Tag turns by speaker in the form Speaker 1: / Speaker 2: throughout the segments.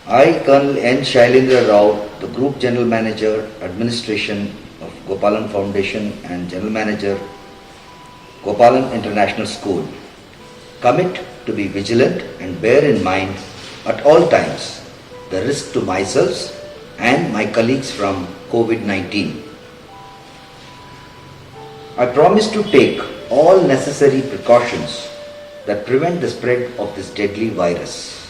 Speaker 1: I, Colonel N. Shailendra Rao, the Group General Manager, Administration of Gopalan Foundation and General Manager, Gopalan International School, commit to be vigilant and bear in mind at all times the risk to myself and my colleagues from COVID-19. I promise to take all necessary precautions that prevent the spread of this deadly virus.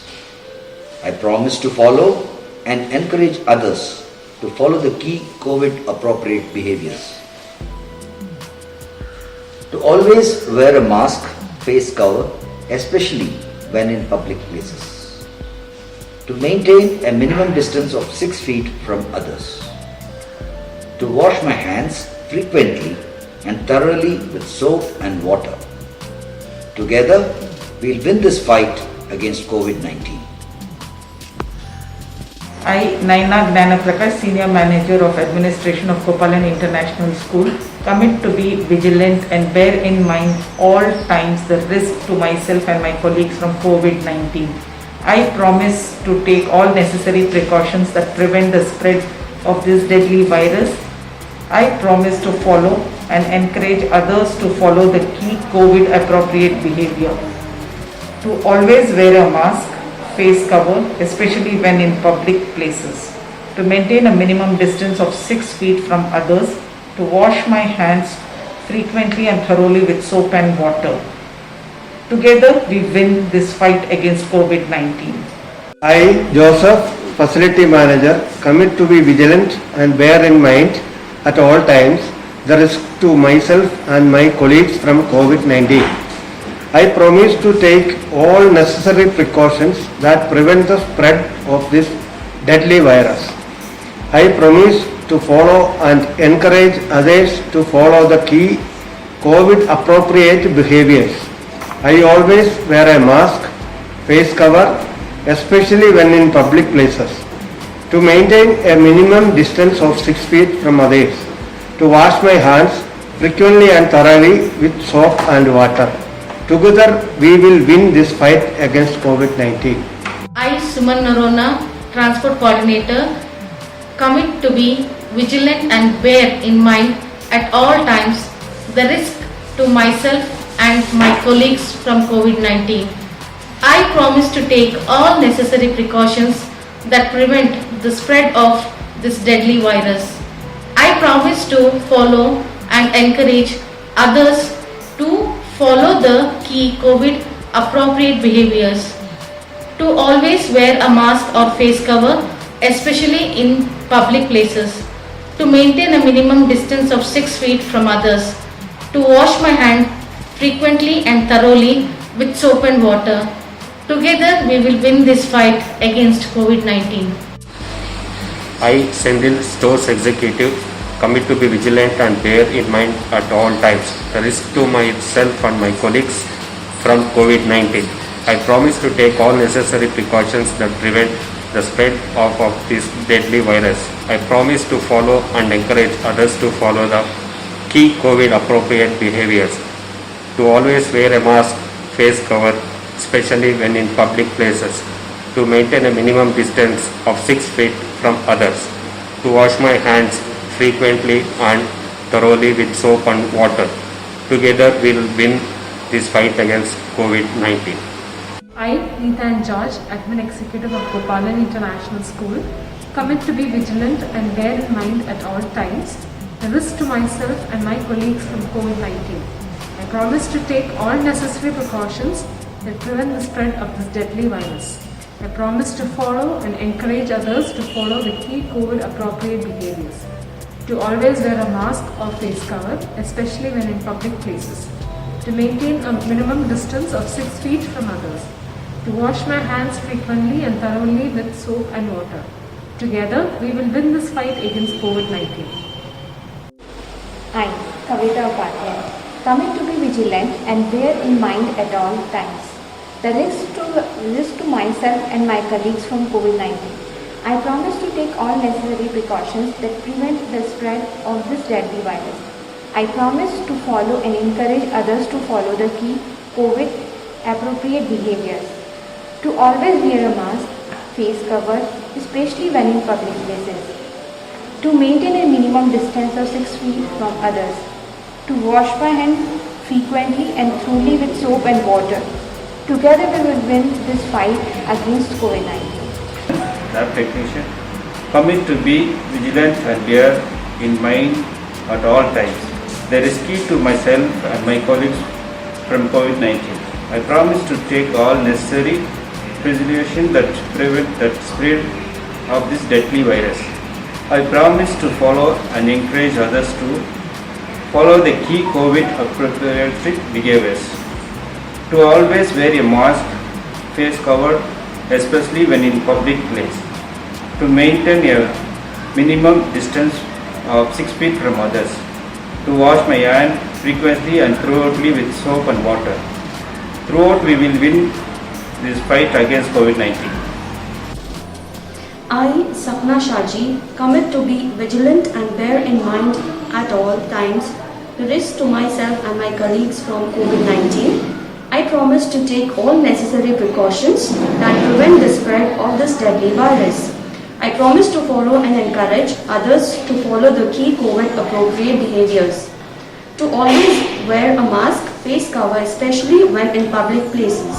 Speaker 1: I promise to follow and encourage others to follow the key COVID appropriate behaviors. To always wear a mask, face cover, especially when in public places. To maintain a minimum distance of 6 feet from others. To wash my hands frequently and thoroughly with soap and water. Together, we'll win this fight against COVID-19.
Speaker 2: I, Naina Gnanaprakash, Senior Manager of Administration of Gopalan International School, commit to be vigilant and bear in mind all times the risk to myself and my colleagues from COVID-19. I promise to take all necessary precautions that prevent the spread of this deadly virus. I promise to follow and encourage others to follow the key COVID appropriate behavior. To always wear a mask, face cover, especially when in public places. To maintain a minimum distance of 6 feet from others. To wash my hands frequently and thoroughly with soap and water. Together we win this fight against COVID-19.
Speaker 3: I, Joseph, Facility Manager, commit to be vigilant and bear in mind at all times the risk to myself and my colleagues from COVID-19. I promise to take all necessary precautions that prevent the spread of this deadly virus. I promise to follow and encourage others to follow the key COVID appropriate behaviors. I always wear a mask, face cover, especially when in public places. To maintain a minimum distance of 6 feet from others. To wash my hands frequently and thoroughly with soap and water. Together we will win this fight against COVID-19.
Speaker 4: I, Suman Narona, Transport Coordinator, commit to be vigilant and bear in mind at all times the risk to myself and my colleagues from COVID-19. I promise to take all necessary precautions that prevent the spread of this deadly virus. I promise to follow and encourage others to follow the key COVID appropriate behaviors. To always wear a mask or face cover, especially in public places. To maintain a minimum distance of 6 feet from others. To wash my hands frequently and thoroughly with soap and water. Together we will win this fight against COVID-19.
Speaker 5: I, Sendil, Stores Executive, commit to be vigilant and bear in mind at all times the risk to myself and my colleagues from COVID-19. I promise to take all necessary precautions that prevent the spread of this deadly virus. I promise to follow and encourage others to follow the key COVID appropriate behaviors. To always wear a mask, face cover, especially when in public places. To maintain a minimum distance of 6 feet from others. To wash my hands frequently and thoroughly with soap and water. Together we will win this fight against COVID-19.
Speaker 6: I, Neethan George, Admin Executive of Gopalan International School, commit to be vigilant and bear in mind at all times the risk to myself and my colleagues from COVID-19. I promise to take all necessary precautions that prevent the spread of this deadly virus. I promise to follow and encourage others to follow the key COVID appropriate behaviors. To always wear a mask or face cover, especially when in public places. To maintain a minimum distance of 6 feet from others. To wash my hands frequently and thoroughly with soap and water. Together, we will win this fight against COVID-19.
Speaker 7: I, Kavita Upadhyay, commit to be vigilant and bear in mind at all times the risk to myself and my colleagues from COVID-19. I promise to take all necessary precautions that prevent the spread of this deadly virus. I promise to follow and encourage others to follow the key COVID appropriate behaviors. To always wear a mask, face cover, especially when in public places. To maintain a minimum distance of 6 feet from others. To wash my hands frequently and thoroughly with soap and water. Together we will win this fight against COVID-19.
Speaker 8: Lab technician, commit to be vigilant and bear in mind at all times the risk to myself and my colleagues from COVID-19. I promise to take all necessary precautions that prevent the spread of this deadly virus. I promise to follow and encourage others to follow the key COVID appropriate behaviors. To always wear a mask, face cover, especially when in public place. To maintain a minimum distance of 6 feet from others. To wash my hands frequently and thoroughly with soap and water. Throughout we will win this fight against COVID-19.
Speaker 9: I, Sapna Shaji, commit to be vigilant and bear in mind at all times the risk to myself and my colleagues from COVID-19. I promise to take all necessary precautions that prevent the spread of this deadly virus. I promise to follow and encourage others to follow the key COVID appropriate behaviors. To always wear a mask, face cover, especially when in public places.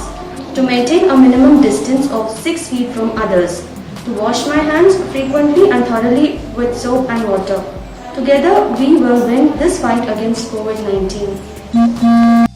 Speaker 9: To maintain a minimum distance of 6 feet from others. To wash my hands frequently and thoroughly with soap and water. Together we will win this fight against COVID-19.